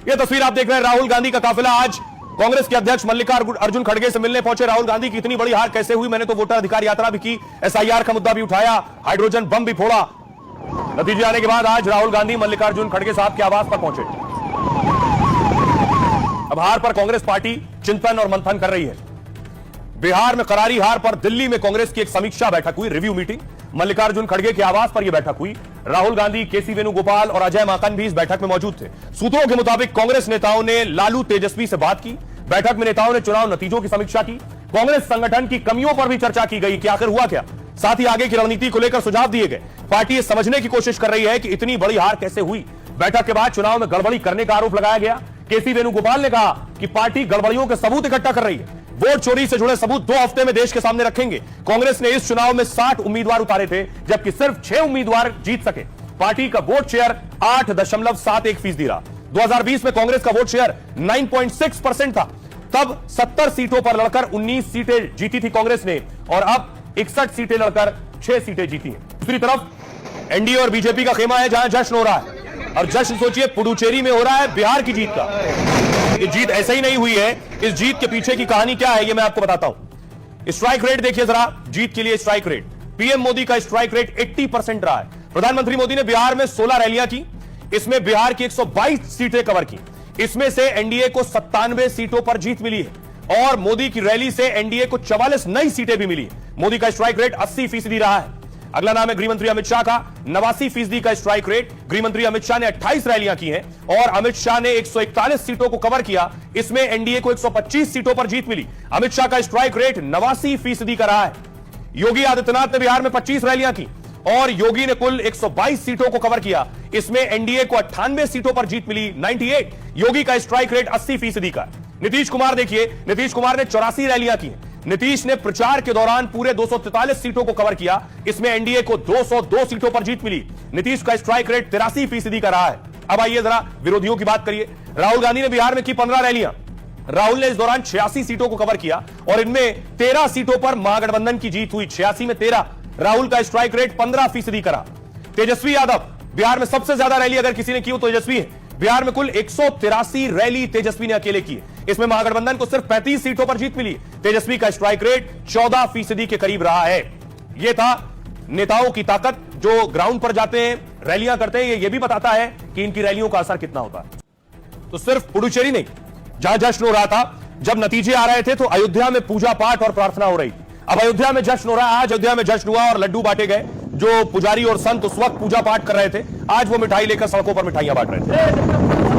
यह तस्वीर आप देख रहे हैं, राहुल गांधी का काफिला आज कांग्रेस के अध्यक्ष मल्लिकार्जुन खड़गे से मिलने पहुंचे। राहुल गांधी की इतनी बड़ी हार कैसे हुई? मैंने तो वोटर अधिकार यात्रा भी की, एसआईआर का मुद्दा भी उठाया, हाइड्रोजन बम भी फोड़ा। नतीजे आने के बाद आज राहुल गांधी मल्लिकार्जुन खड़गे साहब के आवास पर पहुंचे। अब हार पर कांग्रेस पार्टी चिंतन और मंथन कर रही है। बिहार में करारी हार पर दिल्ली में कांग्रेस की एक समीक्षा बैठक हुई, रिव्यू मीटिंग। मल्लिकार्जुन खड़गे के आवास पर यह बैठक हुई। राहुल गांधी, केसी वेणुगोपाल और अजय माकन भी इस बैठक में मौजूद थे। सूत्रों के मुताबिक कांग्रेस नेताओं ने लालू तेजस्वी से बात की। बैठक में नेताओं ने चुनाव नतीजों की समीक्षा की। कांग्रेस संगठन की कमियों पर भी चर्चा की गई कि आखिर हुआ क्या। साथ ही आगे की रणनीति को लेकर सुझाव दिए गए। पार्टी ये समझने की कोशिश कर रही है कि इतनी बड़ी हार कैसे हुई। बैठक के बाद चुनाव में गड़बड़ी करने का आरोप लगाया गया। केसी वेणुगोपाल ने कहा कि पार्टी गड़बड़ियों के सबूत इकट्ठा कर रही है। वोट चोरी से जुड़े सबूत 2 हफ्ते में देश के सामने रखेंगे। कांग्रेस ने इस चुनाव में 60 उम्मीदवार उतारे थे, जबकि सिर्फ 6 उम्मीदवार जीत सके। पार्टी का वोट शेयर 8.71% रहा। 2020 में कांग्रेस का वोट शेयर 9.6% था। तब 70 सीटों पर लड़कर 19 सीटें जीती थी कांग्रेस ने, और अब 61 सीटें लड़कर 6 सीटें जीती हैं। दूसरी तरफ एनडीए और बीजेपी का खेमा है, जहां जश्न हो रहा है। और जश्न सोचिए पुडुचेरी में हो रहा है बिहार की जीत का। ये जीत ऐसे ही नहीं हुई है, इस जीत के पीछे की कहानी क्या है ये मैं आपको बताता हूं। स्ट्राइक रेट देखिए जरा, जीत के लिए स्ट्राइक रेट। पीएम मोदी का स्ट्राइक रेट 80% रहा है। प्रधानमंत्री मोदी ने बिहार में 16 रैलियां की, इसमें बिहार की 122 सीटें कवर की। इसमें से एनडीए को 97 सीटों पर जीत मिली है, और मोदी की रैली से एनडीए को 44 नई सीटें भी मिली है। मोदी का स्ट्राइक रेट 80% रहा है। अगला नाम है गृहमंत्री अमित शाह का, 89% का स्ट्राइक रेट। गृहमंत्री अमित शाह ने 28 रैलियां की हैं, और अमित शाह ने 141 सीटों को कवर किया। इसमें एनडीए को 125 सीटों पर जीत मिली। अमित शाह का स्ट्राइक रेट 89% का रहा है। योगी आदित्यनाथ ने बिहार में 25 रैलियां की, और योगी ने कुल 122 सीटों को कवर किया। इसमें एनडीए को 98 सीटों पर जीत मिली, 98। योगी का स्ट्राइक रेट 80% का। नीतीश कुमार देखिए, नीतीश कुमार ने 84 रैलियां की। नीतीश ने प्रचार के दौरान पूरे 243 सीटों को कवर किया। इसमें एनडीए को 202 सीटों पर जीत मिली। नीतीश का स्ट्राइक रेट 83% का रहा है। अब आइए जरा विरोधियों की बात करिए। राहुल गांधी ने बिहार में की 15 रैलियां। राहुल ने इस दौरान 86 सीटों को कवर किया, और इनमें 13 सीटों पर महागठबंधन की जीत हुई। 86 में 13। राहुल का स्ट्राइक रेट 15% का रहा। तेजस्वी यादव, बिहार में सबसे ज्यादा रैली अगर किसी ने की हो तो तेजस्वी है। बिहार में कुल 183 रैली तेजस्वी ने अकेले की। इसमें महागठबंधन को सिर्फ 35 सीटों पर जीत मिली। तेजस्वी का स्ट्राइक रेट 14% के करीब रहा है। यह था नेताओं की ताकत, जो ग्राउंड पर जाते हैं, रैलियां करते हैं। यह भी बताता है कि इनकी रैलियों का असर कितना होता है। तो सिर्फ पुडुचेरी नहीं, जहां जश्न हो रहा था, जब नतीजे आ रहे थे तो अयोध्या में पूजा पाठ और प्रार्थना हो रही थी। अब अयोध्या में जश्न हो रहा है। आज अयोध्या में जश्न हुआ और लड्डू बांटे गए। जो पुजारी और संत उस वक्त पूजा पाठ कर रहे थे, आज वो मिठाई लेकर सड़कों पर मिठाइयां बांट रहे थे।